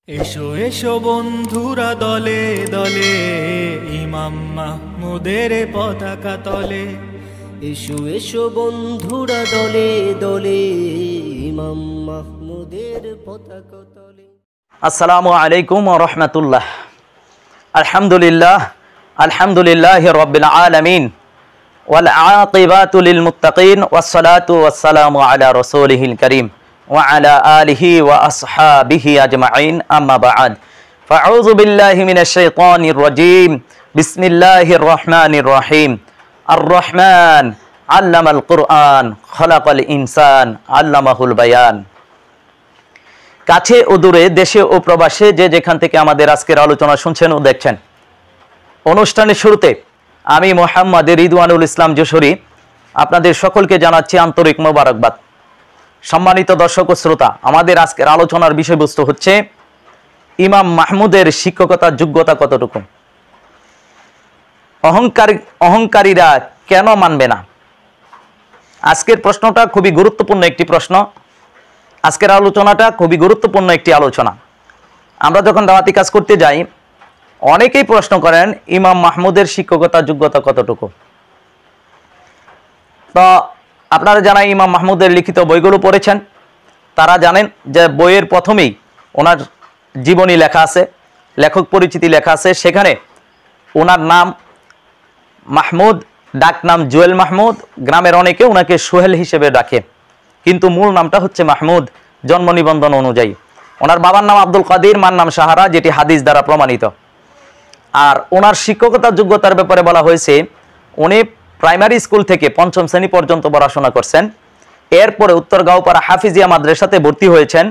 এসো এসো বন্ধুরা দলে দলে ইমাম মাহমুদের পতাকা তলে। এসো এসো বন্ধুরা দলে দলে ইমাম মাহমুদের পতাকা তলে। আসসালামু আলাইকুম ওয়া রাহমাতুল্লাহ। আলহামদুলিল্লাহি রাব্বিল আলামিন ওয়াল আকিবাতু লিল মুত্তাকিন ওয়াস সালাতু ওয়াস সালামু আলা রাসূলিহিল কারীম ওয়া আলা আলিহি ওয়া আসহাবিহি আজমাইন, আম্মা বা'দ। ফাআউযু বিল্লাহি মিনাশ শাইতানির রাজীম। বিসমিল্লাহির রহমানির রহিম। আর রহমান আল্লামাল কুরআন খালাকাল ইনসান আল্লামাহুল বায়ান। কাছে ও দূরে, দেশে ও প্রবাসে যে যেখান থেকে আমাদের আজকের আলোচনা শুনছেন ও দেখছেন, অনুষ্ঠানের শুরুতে আমি মোহাম্মদ রিদওয়ানুল ইসলাম যশোরী আপনাদের সকলকে জানাচ্ছি আন্তরিক মোবারকবাদ। সম্মানিত দর্শক ও শ্রোতা, আমাদের আজকের আলোচনার বিষয়বস্তু হচ্ছে ইমাম মাহমুদের শিক্ষকতার যোগ্যতা কতটুকু, অহংকারীরা কেন মানবে না। আজকের প্রশ্নটা খুবই গুরুত্বপূর্ণ একটি প্রশ্ন। আজকের আলোচনাটা খুবই গুরুত্বপূর্ণ একটি আলোচনা। আমরা যখন দাওয়াতি কাজ করতে যাই, অনেকেই প্রশ্ন করেন ইমাম মাহমুদের শিক্ষকতার যোগ্যতা কতটুকু। তো আপনারা যারা ইমাম মাহমুদের লিখিত বইগুলো পড়েছেন তারা জানেন যে বইয়ের প্রথমেই ওনার জীবনী লেখা আছে, লেখক পরিচিতি লেখা আছে। সেখানে ওনার নাম মাহমুদ, ডাক নাম জুয়েল মাহমুদ। গ্রামের অনেকে ওনাকে সোহেল হিসেবে ডাকে, কিন্তু মূল নামটা হচ্ছে মাহমুদ জন্ম নিবন্ধন অনুযায়ী। ওনার বাবার নাম আব্দুল কাদির, মার নাম সাহারা, যেটি হাদিস দ্বারা প্রমাণিত। আর ওনার শিক্ষকতার যোগ্যতার ব্যাপারে বলা হয়েছে উনি প্রাইমারি স্কুল থেকে পঞ্চম শ্রেণী পর্যন্ত পড়াশোনা করছেন। এরপরে উত্তর গাঁওপাড়া হাফিজিয়া মাদ্রাসাতে ভর্তি হয়েছেন।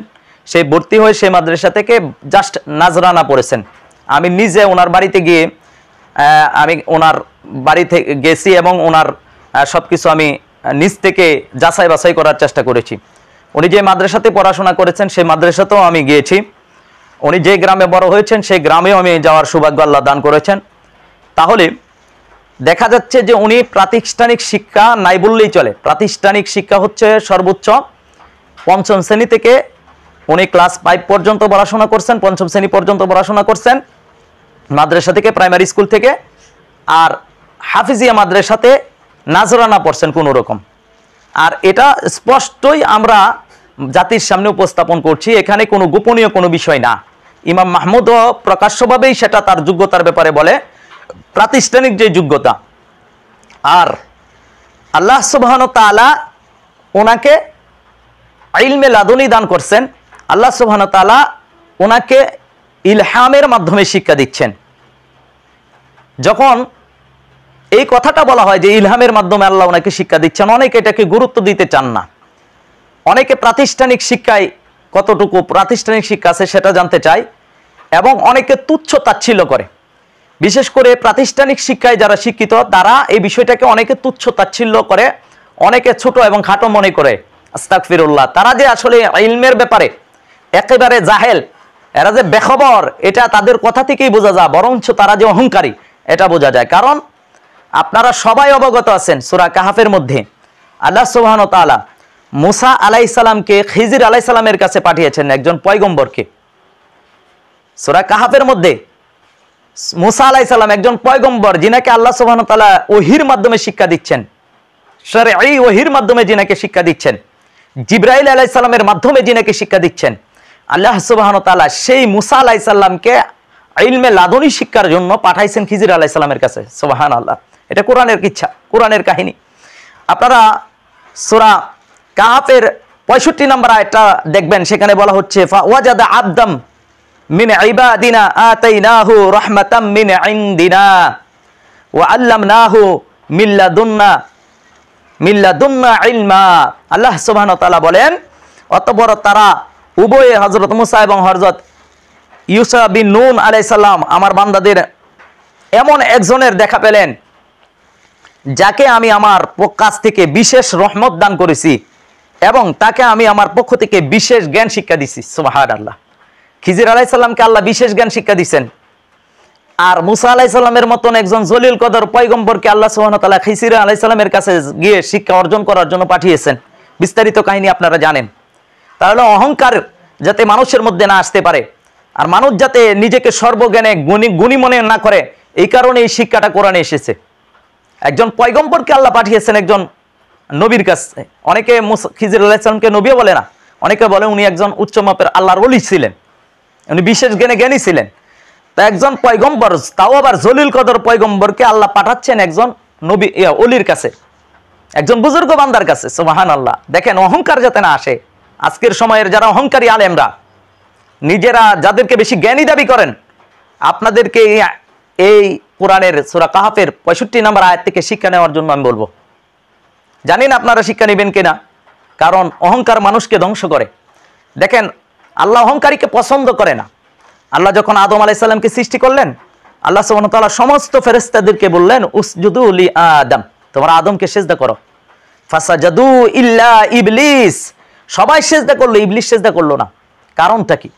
সেই ভর্তি হয়ে সেই মাদ্রাসা থেকে জাস্ট নাজরানা পড়েছেন। আমি নিজে ওনার বাড়িতে গিয়ে আমি ওনার বাড়িতে গেছি এবং ওনার সব কিছু আমি নিজ থেকে যাচাই বাছাই করার চেষ্টা করেছি। উনি যে মাদ্রাসাতে পড়াশোনা করেছেন সেই মাদ্রাসাতেও আমি গিয়েছি। উনি যে গ্রামে বড় হয়েছেন সেই গ্রামেও আমি যাওয়ার সৌভাগ্য আল্লাহ দান করেছেন। তাহলে দেখা যাচ্ছে যে উনি প্রাতিষ্ঠানিক শিক্ষা নাই বললেই চলে। প্রাতিষ্ঠানিক শিক্ষা হচ্ছে সর্বোচ্চ পঞ্চম শ্রেণী থেকে উনি ক্লাস 5 পর্যন্ত পড়াশোনা করছেন, পঞ্চম শ্রেণী পর্যন্ত পড়াশোনা করছেন মাদ্রাসা থেকে, প্রাইমারি স্কুল থেকে। আর হাফিজিয়া মাদ্রাসাতে নাজরানা পড়ছেন কোনো রকম। আর এটা স্পষ্টই আমরা জাতির সামনে উপস্থাপন করছি, এখানে কোনো গোপনীয় কোনো বিষয় না। ইমাম মাহমুদও প্রকাশ্যভাবেই সেটা তার যোগ্যতার ব্যাপারে বলে, প্রাতিষ্ঠানিক যে যোগ্যতা। আর আল্লাহ সুবহানাহু ওয়া তাআলা ওনাকে ইলমে লাদুনী দান করছেন। আল্লাহ সুবহানাহু ওয়া তাআলা ওনাকে ইলহামের মাধ্যমে শিক্ষা দিচ্ছেন। যখন এই কথাটা বলা হয় যে ইলহামের মাধ্যমে আল্লাহ ওনাকে শিক্ষা দিচ্ছেন, অনেকে এটাকে গুরুত্ব দিতে চান না। অনেকে প্রাতিষ্ঠানিক শিক্ষায় কতটুকু প্রাতিষ্ঠানিক শিক্ষা আছে সেটা জানতে চায় এবং অনেকে তুচ্ছ তাচ্ছিল্য করে। বিশেষ করে প্রাতিষ্ঠানিক শিক্ষায় যারা শিক্ষিত তারা এই বিষয়টাকে অনেকে তুচ্ছ তাচ্ছিল্য করে, অনেকে ছোট এবং খাটো মনে করে। আস্তাগফিরুল্লাহ। তারা যে আসলে ইলমের ব্যাপারে একেবারে জাহেল, এরা যে বেখবর, এটা তাদের কথা থেকেই বোঝা যায়। বরঞ্চ তারা যে অহংকারী এটা বোঝা যায়। কারণ আপনারা সবাই অবগত আছেন সূরা কাহাফের মধ্যে আল্লাহ সুবহানাহু ওয়া তাআলা মুসা আলাইহিস সালামকে খিজির আলাইহিস সালামের কাছে পাঠিয়েছেন, একজন পয়গম্বরকে। সূরা কাহাফের মধ্যে মুসা আলাইহিস সালাম একজন পয়গম্বর, যিনাকে আল্লাহ সুবহানাহু ওয়া তাআলা ওহীর মাধ্যমে শিক্ষা দিচ্ছেন, শরঈ ওহীর মাধ্যমে যিনাকে শিক্ষা দিচ্ছেন, জিবরাইল আলাইহিস সালামের মাধ্যমে যিনাকে শিক্ষা দিচ্ছেন আল্লাহ সুবহানাহু ওয়া তাআলা, সেই মুসা আলাইহিস সালামকে ইলমে লাদুনী শিক্ষার জন্য পাঠাইছেন খিজির আলাইহিস সালামের কাছে। সুবহানাল্লাহ। এটা কোরআনের কিচ্ছা, কোরআনের কাহিনী। আপনারা সূরা কাহাফের 65 নম্বর আয়াতটা দেখবেন, সেখানে বলা হচ্ছে ফাওয়াজাদা আবদাম মিন ইবাদিনা আতাইনাহু রাহমাতাম মিন ইনদিনা ওয়া আল্লামনাহু মিল্লাদুন্না ইলমা। আল্লাহ সুবহানাহু ওয়া তাআলা বলেন, অতঃপর তারা উভয়ে হযরত মুসা এবং হযরত ইউসা বিন নুন আলাইহিস সালাম আমার বান্দাদের এমন একজনের দেখা পেলেন যাকে আমি আমার কাছ থেকে বিশেষ রহমত দান করেছি এবং তাকে আমি আমার পক্ষ থেকে বিশেষ জ্ঞান শিক্ষা দিছি। সুবহানাল্লাহ। খিজির আলাইহিস সালামকে আল্লাহ বিশেষ জ্ঞান শিক্ষা দিচ্ছেন। আর মুসা আলাইহিস সালামের মতন একজন জলিল কদর পয়গম্বরকে আল্লাহ সুবহানাহু ওয়া তাআলা খিজির আলাইহিস সালামের কাছে গিয়ে শিক্ষা অর্জন করার জন্য পাঠিয়েছেন। বিস্তারিত কাহিনী আপনারা জানেন। তাহলে অহংকার যাতে মানুষের মধ্যে না আসতে পারে, আর মানুষ যাতে নিজেকে সর্বজ্ঞানে গুণী মনে না করে, এই কারণে এই শিক্ষাটা কোরআনে এসেছে। একজন পয়গম্বরকে আল্লাহ পাঠিয়েছেন একজন নবীর কাছে। অনেকে খিজির আলাইহিস সালামকে নবীও বলে না, অনেকে বলে উনি একজন উচ্চ মাপের আল্লাহর ওলি ছিলেন, উনি বিশেষ জ্ঞানী ছিলেন। তা একজন পয়গম্বর, তাও আবার জলিল কদর পয়গম্বরকে আল্লাহ পাঠাচ্ছেন একজন নবী ওলির কাছে, একজন বুজুর্গ বান্দার কাছে। সুবহানাল্লাহ। দেখেন অহংকার যাতে না আসে। আজকের সময়ের যারা অহংকারী আলেমরা, নিজেরা যাদেরকে বেশি জ্ঞানী দাবি করেন, আপনাদেরকে এই কোরআনের সূরা কাহাফের 65 নম্বর আয়াত থেকে শিক্ষা নেওয়ার জন্য আমি বলবো। জানি না আপনারা শিক্ষা নেবেন কিনা, কারণ অহংকার মানুষকে ধ্বংস করে। দেখেন আল্লাহ অহংকারীকে পছন্দ করে না। আল্লাহ যখন আদম আলাইহিস সালামকে সৃষ্টি করলেন, আল্লাহ সুবহানাহু ওয়া তাআলা সমস্ত ফেরেশতাদেরকে বললেন উসজুদু লি আদম, তোমরা আদমকে সিজদা করো। ফাসাজাদু ইল্লা ইবলিস, সবাই সিজদা করলো, ইবলিস সিজদা করলো না। কারণটা কি?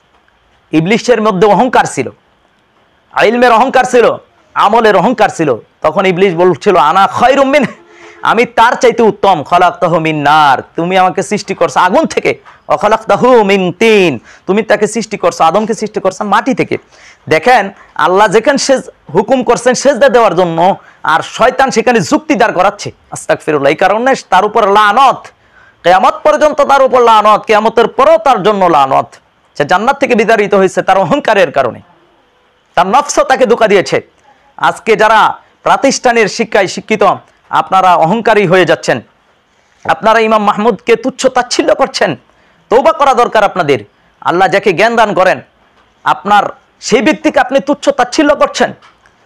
ইবলিসের মধ্যে অহংকার ছিল, ইলমের অহংকার ছিল, আমলের অহংকার ছিল। তখন ইবলিস বলছিল আনা খায়রুম মিন, আমি তার চাইতে উত্তম। খলাকতাহু মিন নার, তুমি আমাকে সৃষ্টি করছো আগুন থেকে। ওয়া খলাকতাহু মিন তিন, তুমি তাকে সৃষ্টি করছো, আদমকে সৃষ্টি করছো মাটি থেকে। দেখেন আল্লাহ যেখানে হুকুম করছেন সেজদা দেওয়ার জন্য, আর শয়তান সেখানে যুক্তি দাঁড় করাচ্ছে। আস্তাগফিরুল্লাহ। এই কারণে তার উপর লানত, কিয়ামত পর্যন্ত তার উপর লানত, কিয়ামতের পরেও তার জন্য লানত। সে জান্নাত থেকে বিতাড়িত হয়েছে তার অহংকারের কারণে, তার নফস তাকে ধোঁকা দিয়েছে। আজকে যারা প্রাতিষ্ঠানিক শিক্ষায় শিক্ষিত, আপনারা অহংকারী হয়ে যাচ্ছেন, আপনারা ইমাম মাহমুদকে তুচ্ছ তাচ্ছিল্য করছেন। তওবা করা দরকার আপনাদের। আল্লাহ যাকে জ্ঞান দান করেন, আপনার সেই ব্যক্তিকে আপনি তুচ্ছ তাচ্ছিল্য করছেন।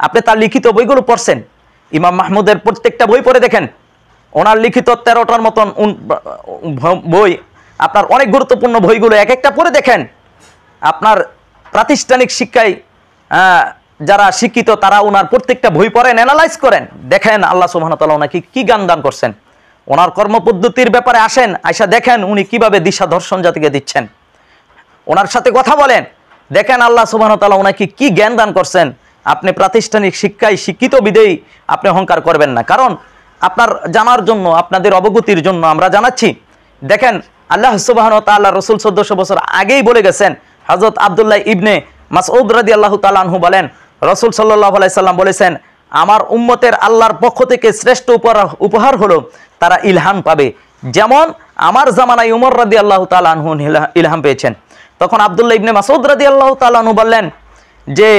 আপনি তার লিখিত বইগুলো পড়ছেন, ইমাম মাহমুদের প্রত্যেকটা বই পড়ে দেখেন। ওনার লিখিত 13টার মতন বই, আপনার অনেক গুরুত্বপূর্ণ বইগুলো এক একটা পড়ে দেখেন। আপনার প্রাতিষ্ঠানিক শিক্ষায় যারা শিক্ষিত, তারা ওনার প্রত্যেকটা বই পড়েন, অ্যানালাইজ করেন, দেখেন আল্লাহ সুবহানাহু ওয়া তাআলা ওনাকে কি জ্ঞান দান করছেন। ওনার কর্মপদ্ধতির ব্যাপারে আসেন, আয়সা দেখেন উনি কিভাবে দিশা দর্শন জাতিকে দিচ্ছেন। ওনার সাথে কথা বলেন, দেখেন আল্লাহ সুবহানাহু ওয়া তাআলা ওনাকে কি জ্ঞান দান করছেন। আপনি প্রাতিষ্ঠানিক শিক্ষায় শিক্ষিত বিদেই আপনি অহংকার করবেন না। কারণ আপনার জানার জন্য, আপনাদের অবগতির জন্য আমরা জানাচ্ছি। দেখেন আল্লাহ সুবহানাহু ওয়া তাআলা রাসূল 1400 বছর আগেই বলে গেছেন। হযরত আব্দুল্লাহ ইবনে মাসউদ রাদিয়াল্লাহু তাআলা আনহু বলেন, রাসূল সাল্লাল্লাহু আলাইহি সাল্লাম বলেছেন, আমার উম্মতের আল্লাহর পক্ষ থেকে শ্রেষ্ঠ উপহার হলো তারা ইলহাম পাবে, যেমন আমার জামানায় উমর রাদিয়াল্লাহু তাআলা আনহু ইলহাম পেয়েছেন। তখন আব্দুল্লাহ ইবনে মাসউদ রাদিয়াল্লাহু তাআলা আনহু বললেন যে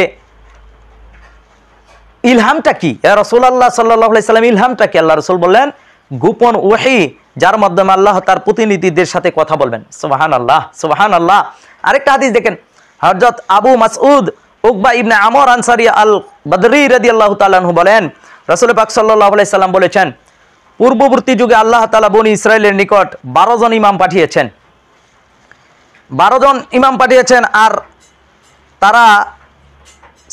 ইলহামটা কি ইয়া রাসূলুল্লাহ সাল্লাল্লাহু আলাইহি সাল্লাম, ইলহামটা কি? আল্লাহ রাসূল বললেন গোপন ওহী, যার মাধ্যমে আল্লাহ তার প্রতিনিধিদের সাথে কথা বলবেন। সুবহানাল্লাহ, সুবহানাল্লাহ। আরেকটা হাদিস দেখেন, হযরত আবু মাসউদ উকবা ইবনে আমর আনসারী আল বদরি রাদিয়াল্লাহু তাআলা আনহু বলেন, রাসূল পাক সাল্লাল্লাহু আলাইহি সাল্লাম বলেছেন, পূর্ববর্তী যুগে আল্লাহ তাআলা বনি ইসরাইলের নিকট 12 জন ইমাম পাঠিয়েছেন, 12 জন ইমাম পাঠিয়েছেন, আর তারা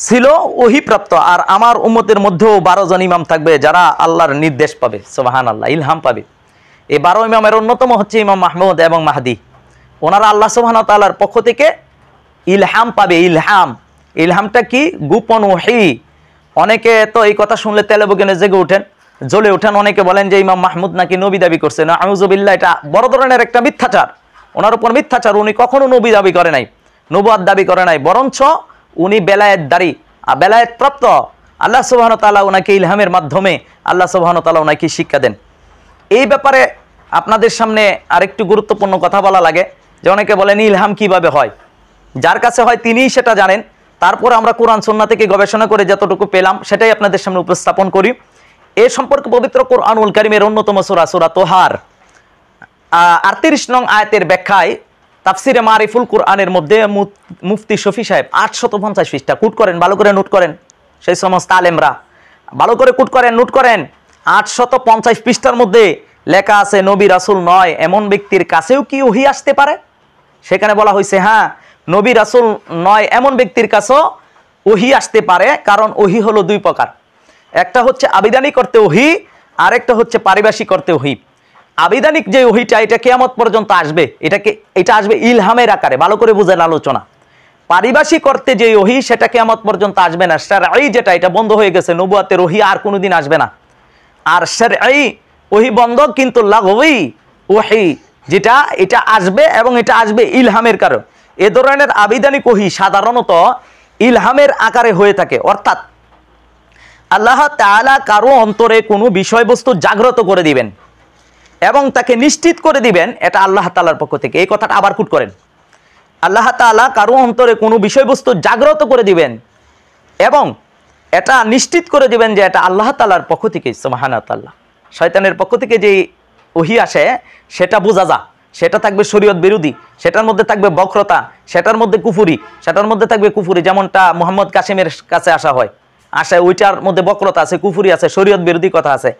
ছিল ওহীপ্রাপ্ত। আর আমার উম্মতের মধ্যেও 12 জন ইমাম থাকবে যারা আল্লাহর নির্দেশ পাবে, সুবহানাল্লাহ, ইলহাম পাবে। এই 12 ইমামের অন্যতম হচ্ছে ইমাম মাহমুদ এবং মাহদি। ওনারা আল্লাহ সুবহানাহু ওয়া তাআলার পক্ষ থেকে ইলহাম পাবে। ইলহামটা কি? গোপন ওহী। অনেকে তো এই কথা শুনলে তেলে বগিনে জেগে ওঠেন, জ্বলে ওঠেন। অনেকে বলেন যে ইমাম মাহমুদ নাকি নবী দাবি করছে। না, আউযুবিল্লাহ, এটা বড় ধরনের একটা মিথ্যাচার। ওনার উপর মিথ্যাচার। উনি কখনো নবী দাবি করে নাই, নবুয়ত দাবি করে নাই, বরঞ্চ উনি বেলায়েতদারী, বেলায়েত প্রাপ্ত। আল্লাহ সুবহানাহু ওয়া তাআলা ওনাকে ইলহামের মাধ্যমে আল্লাহ সুবহানাহু ওয়া তাআলা ওনাকে শিক্ষা দেন। এই ব্যাপারে আপনাদের সামনে আরেকটু গুরুত্বপূর্ণ কথা বলা লাগে, যে অনেকে বলেন ইলহাম কিভাবে হয়। যার কাছে হয় তিনিই সেটা জানেন। তারপর আমরা কোরআন সুন্নাহ থেকে গবেষণা করে যতটুকু পেলাম সেটাই আপনাদের সামনে উপস্থাপন করি। এ সম্পর্কে পবিত্র কোরআনুল কারীমের অন্যতম সূরা, সূরা তোহার 38 নং আয়াতের ব্যাখ্যায় তাফসিরে মারিফুল কোরআনের মধ্যে মুফতি শফি সাহেব 850 পৃষ্ঠা কুট করেন, ভালো করে নোট করেন। সেই সমস্ত আলেমরা ভালো করে কুট করেন, নোট করেন। 850 পৃষ্ঠার মধ্যে লেখা আছে নবী রাসূল নয় এমন ব্যক্তির কাছেও কি ওহী আসতে পারে। সেখানে বলা হয়েছে হ্যাঁ, নবী রাসূল নয় এমন ব্যক্তির কাছেও ওহী আসতে পারে। কারণ ওহী হলো দুই প্রকার, একটা হচ্ছে আবিধানিক অর্থে ওহী, আর একটা হচ্ছে পারিভাষিক অর্থে ওহী। আবিধানিক যে ওহীটা, এটা কিয়ামত পর্যন্ত আসবে, এটা আসবে ইলহামের আকারে, ভালো করে বুঝেন আলোচনা। পারিভাষিক অর্থে যে ওহী, সেটা কিয়ামত পর্যন্ত আসবে না। শারঈ যেটা, এটা বন্ধ হয়ে গেছে, নবুয়তের ওহী আর কোনোদিন আসবে না। আর শারঈ ওহী বন্ধ, কিন্তু লাগভী ওহী যেটা, এটা আসবে, এবং এটা আসবে ইলহামের কারণে। এ ধরনের আবিধানিক ওহী সাধারণত ইলহামের আকারে হয়ে থাকে, অর্থাৎ আল্লাহ তাআলা কারো অন্তরে কোনো বিষয়বস্তু জাগ্রত করে দিবেন এবং তাকে নিশ্চিত করে দিবেন এটা আল্লাহ তাআলার পক্ষ থেকে। এই কথাটা আবার কুট করেন, আল্লাহ তাআলা কারো অন্তরে কোনো বিষয়বস্তু জাগ্রত করে দিবেন এবং এটা নিশ্চিত করে দিবেন যে এটা আল্লাহ তাআলার পক্ষ থেকে। সুবহানাল্লাহ। শয়তানের পক্ষ থেকে যে ওহী আসে সেটা বোঝা যা, সেটা থাকবে শরীয়ত বিরোধী, সেটার মধ্যে থাকবে বক্রতা, সেটার মধ্যে কুফুরি, সেটার মধ্যে থাকবে কুফুরি, যেমনটা মোহাম্মদ কাসিমের কাছে আসা হয়, আসে ওইটার মধ্যে বক্রতা আছে, কুফুরি আছে, শরীয়ত বিরোধী কথা আছে।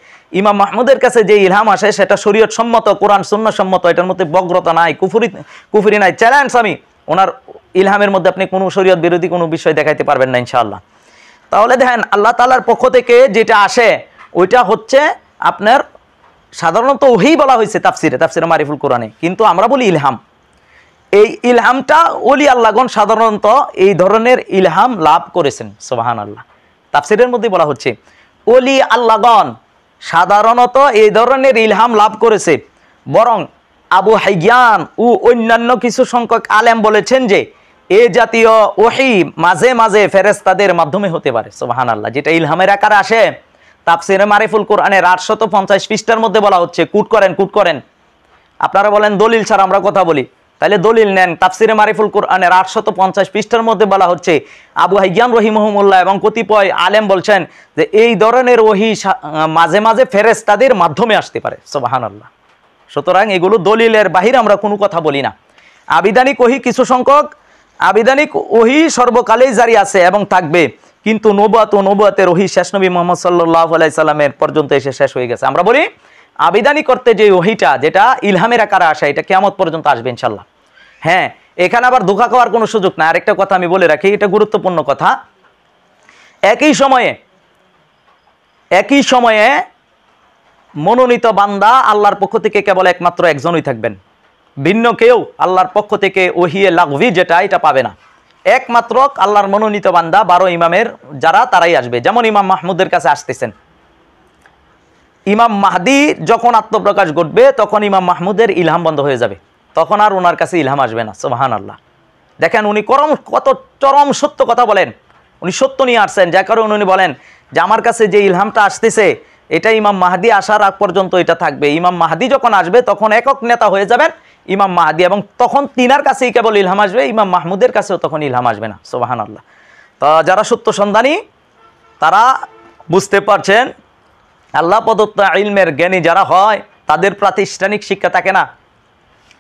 ইমাম মাহমুদের কাছে যে ইলহাম আসে সেটা শরীয়ত সম্মত, কোরআন সুন্নাহ সম্মত, এটার মধ্যে বক্রতা নাই, কুফুরি নাই। চ্যালেঞ্জ আমি, ওনার ইলহামের মধ্যে আপনি কোনো শরীয়ত বিরোধী কোনো বিষয় দেখাইতে পারবেন না ইনশাআল্লাহ। তাহলে দেখেন আল্লাহ তাআলার পক্ষ থেকে যেটা আসে ওইটা হচ্ছে আপনার সাধারণত ওহী বলা হয়েছে তাফসিরে মারিফুল কোরআনে, কিন্তু আমরা বলি ইলহাম। এই ইলহামটা ওলি আল্লাহগণ সাধারণত এই ধরনের ইলহাম লাভ করেছেন। সুবহানাল্লাহ। তাফসিরের মধ্যে বলা হচ্ছে ওলি আল্লাহগণ সাধারণত এই ধরনের ইলহাম লাভ করেছে, বরং আবু হাইয়ান ও অন্যান্য কিছু সংখ্যক আলেম বলেছেন যে এ জাতীয় ওহী মাঝে মাঝে ফেরেশতাদের মাধ্যমে হতে পারে। সুবহানাল্লাহ। যেটা ইলহামের আকারে আসে তাফসিরে মারিফুল কোরআনের 850 পৃষ্ঠার মধ্যে বলা হচ্ছে, কুট করেন। আপনারা বলেন দলিল ছাড়া আমরা কথা বলি, তাহলে দলিল নেন। তাফসিরে মারিফুল কোরআনের 850 পৃষ্ঠার মধ্যে বলা হচ্ছে আবু হাইয়ান রহিমাহুল্লাহ এবং কতিপয় আলেম বলছেন যে এই ধরনের ওহী মাঝে মাঝে ফেরেশতাদের মাধ্যমে আসতে পারে। সুবহানাল্লাহ। সুতরাং এগুলো দলিলের বাহিরে আমরা কোনো কথা বলি না। আবিধানিক ওহী কিছু সংখ্যক আবিধানিক ওহী সর্বকালেই জারি আছে এবং থাকবে, কিন্তু নবুয়াত ও নবুয়াতের ওহী শেষ নবী মুহাম্মদ সাল্লাল্লাহু আলাইহি সাল্লামের পর্যন্ত এসে শেষ হয়ে গেছে। আমরা বলি আবিধানিক করতে যে ওহীটা যেটা ইলহামের আকারে আসে এটা কিয়ামত পর্যন্ত আসবে ইনশাআল্লাহ। হ্যাঁ, এখানে আবার ধোঁকা খাওয়ার কোনো সুযোগ না। আরেকটা কথা আমি বলে রাখি, এটা গুরুত্বপূর্ণ কথা। একই সময়ে মনোনীত বান্দা আল্লাহর পক্ষ থেকে কেবল একমাত্র একজনই থাকবেন, ভিন্ন কেউ আল্লাহর পক্ষ থেকে ওহিয়ে লাগভি যেটা এটা পাবে না। একমাত্র আল্লাহর মনোনীত বান্দা 12 ইমামের যারা তারাই আসবে। যেমন ইমাম মাহমুদের কাছে আসতেছেন, ইমাম মাহদি যখন আত্মপ্রকাশ ঘটবে তখন ইমাম মাহমুদের ইলহাম বন্ধ হয়ে যাবে, তখন আর ওনার কাছে ইলহাম আসবে না। সুবহানাল্লাহ। দেখেন উনি কত চরম সত্য কথা বলেন, উনি সত্য নিয়ে আসছেন, যার কারণে উনি বলেন যে আমার কাছে যে ইলহামটা আসতেছে এটা ইমাম মাহদি আসার আগ পর্যন্ত এটা থাকবে। ইমাম মাহদি যখন আসবে তখন একক নেতা হয়ে যাবেন ইমাম মাহদি, এবং তখন তিনার কাছেই কেবল ইলহাম আসবে, ইমাম মাহমুদের কাছেও তখন ইলহাম আসবে না। সুবহানাল্লাহ। তো যারা সত্য সন্ধানী তারা বুঝতে পারছেন আল্লাহ প্রদত্ত ইলমের জ্ঞানী যারা হয় তাদের প্রাতিষ্ঠানিক শিক্ষা থাকে না।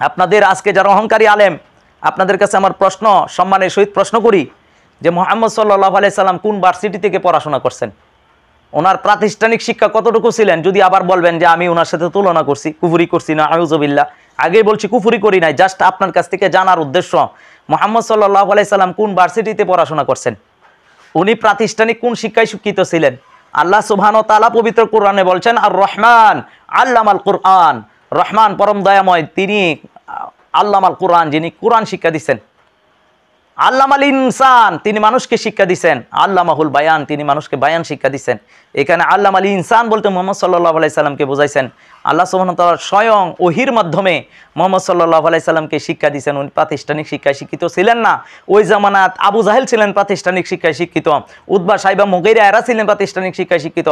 আপনাদের আজকে যারা অহংকারী আলেম, আপনাদের কাছে আমার প্রশ্ন, সম্মানের সহিত প্রশ্ন করি যে মুহাম্মদ সাল্লাল্লাহু আলাইহি সাল্লাম কোন ভার্সিটি থেকে পড়াশোনা করছেন? ওনার প্রাতিষ্ঠানিক শিক্ষা কতটুকু ছিলেন? যদি আবার বলবেন যে আমি ওনার সাথে তুলনা করছি, কুফরি করছি না, আউযুবিল্লাহ, আগেই বলছি কুফরি করি নাই, জাস্ট আপনার কাছ থেকে জানার উদ্দেশ্য মুহাম্মদ সাল্লাল্লাহু আলাইহি সাল্লাম কোন ভার্সিটিতে পড়াশোনা করছেন, উনি প্রাতিষ্ঠানিক কোন শিক্ষায় শিক্ষিত ছিলেন। আল্লাহ সুবহানাহু ওয়া তাআলা পবিত্র কোরআনে বলছেন আর রহমান আল্লামাল কোরআন, রহমান পরম দয়াময়, তিনি আল্লামাল কোরআন, যিনি কোরআন শিক্ষা দিচ্ছেন। আল্লামাল ইনসান, তিনি মানুষকে শিক্ষা দিচ্ছেন। আল্লামাহুল বায়ান, তিনি মানুষকে বায়ান শিক্ষা দিচ্ছেন। এখানে আল্লামাল ইনসান বলতে মুহাম্মদ সাল্লাল্লাহু আলাইহি সাল্লামকে বোঝাইছেন। আল্লাহ সুবহানাহু ওয়া তাআলা স্বয়ং ওহির মাধ্যমে মুহাম্মদ সাল্লাল্লাহু আলাইহি সাল্লামকে শিক্ষা দিয়েছেন। উনি প্রাতিষ্ঠানিক শিক্ষায় শিক্ষিত ছিলেন না। ওই জামানাত আবু জাহেল ছিলেন প্রাতিষ্ঠানিক শিক্ষায় শিক্ষিত, উতবা সাইবা মুগীরা এরা ছিলেন প্রাতিষ্ঠানিক শিক্ষায় শিক্ষিত।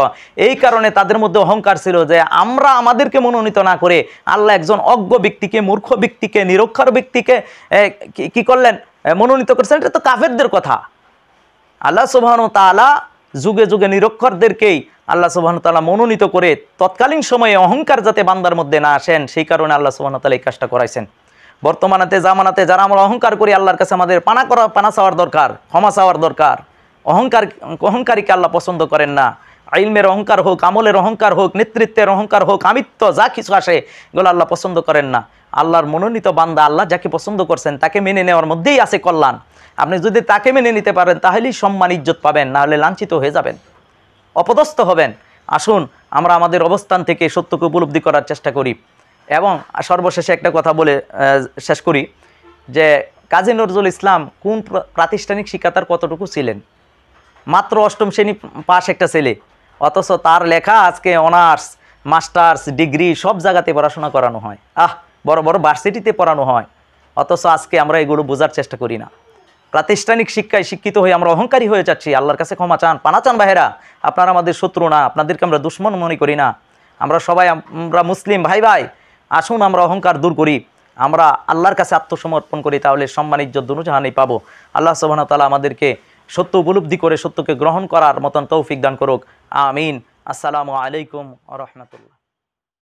এই কারণে তাদের মধ্যে অহংকার ছিল যে আমরা আমাদেরকে মনোনীত না করে আল্লাহ একজন অজ্ঞ ব্যক্তিকে, মূর্খ ব্যক্তিকে, নিরক্ষর ব্যক্তিকে কি করলেন? মনোনীত করছেন। এটা তো কাফেরদের কথা। আল্লাহ সুবহানাহু ওয়া তাআলা যুগে যুগে নিরক্ষরদেরকেই আল্লাহ সুবহানাহু ওয়া তাআলা মনোনীত করে তৎকালীন সময়ে অহংকার যাতে বান্দার মধ্যে না আসেন সেই কারণে আল্লাহ সুবহানাহু ওয়া তাআলা এই কাজটা করাইছেন। বর্তমানেতে জামানাতে যারা আমরা অহংকার করি আল্লাহর কাছে আমাদের পানা চাওয়ার দরকার, ক্ষমা চাওয়ার দরকার। অহংকারীকে আল্লাহ পছন্দ করেন না। ইলমের অহংকার হোক, আমলের অহংকার হোক, নেতৃত্বের অহংকার হোক, আমিত্ব যা কিছু আসে এগুলো আল্লাহ পছন্দ করেন না। আল্লাহর মনোনীত বান্দা, আল্লাহ যাকে পছন্দ করছেন তাকে মেনে নেওয়ার মধ্যেই আছে কল্যাণ। আপনি যদি তাকে মেনে নিতে পারেন তাহলেই সম্মান ইজ্জত পাবেন, না হলে লাঞ্ছিত হয়ে যাবেন, অপদস্থ হবেন। আসুন আমরা আমাদের অবস্থান থেকে সত্যকে উপলব্ধি করার চেষ্টা করি। এবং সর্বশেষে একটা কথা বলে শেষ করি যে কাজী নজরুল ইসলাম কোন প্রাতিষ্ঠানিক শিক্ষা তার কতটুকু ছিলেন? মাত্র 8ম শ্রেণী পাস একটা ছেলে, অথচ তার লেখা আজকে অনার্স, মাস্টার্স, ডিগ্রি সব জায়গাতে পড়াশোনা করানো হয়। বড় বড় ভার্সিটিতে পড়ানো হয়। অথচ আজকে আমরা এগুলো বোঝার চেষ্টা করি না। প্রাতিষ্ঠানিক শিক্ষায় শিক্ষিত হয়ে আমরা অহংকারী হয়ে যাচ্ছি। আল্লাহর কাছে ক্ষমা চান, পানা চান ভাইয়েরা। আপনারা আমাদের শত্রু না, আপনাদেরকে আমরা দুশ্মন মনে করি না। আমরা সবাই আমরা মুসলিম ভাই ভাই। আসুন আমরা অহংকার দূর করি, আমরা আল্লাহর কাছে আত্মসমর্পণ করি, তাহলে সম্মান ইজ্জত দুজাহানেই পাবো। আল্লাহ সুবহানাহু ওয়া তাআলা আমাদেরকে সত্য উপলব্ধি করে সত্যকে গ্রহণ করার মতন তৌফিক দান করুক। আমিন। আসসালামু আলাইকুম ওয়া রাহমাতুল্লাহ।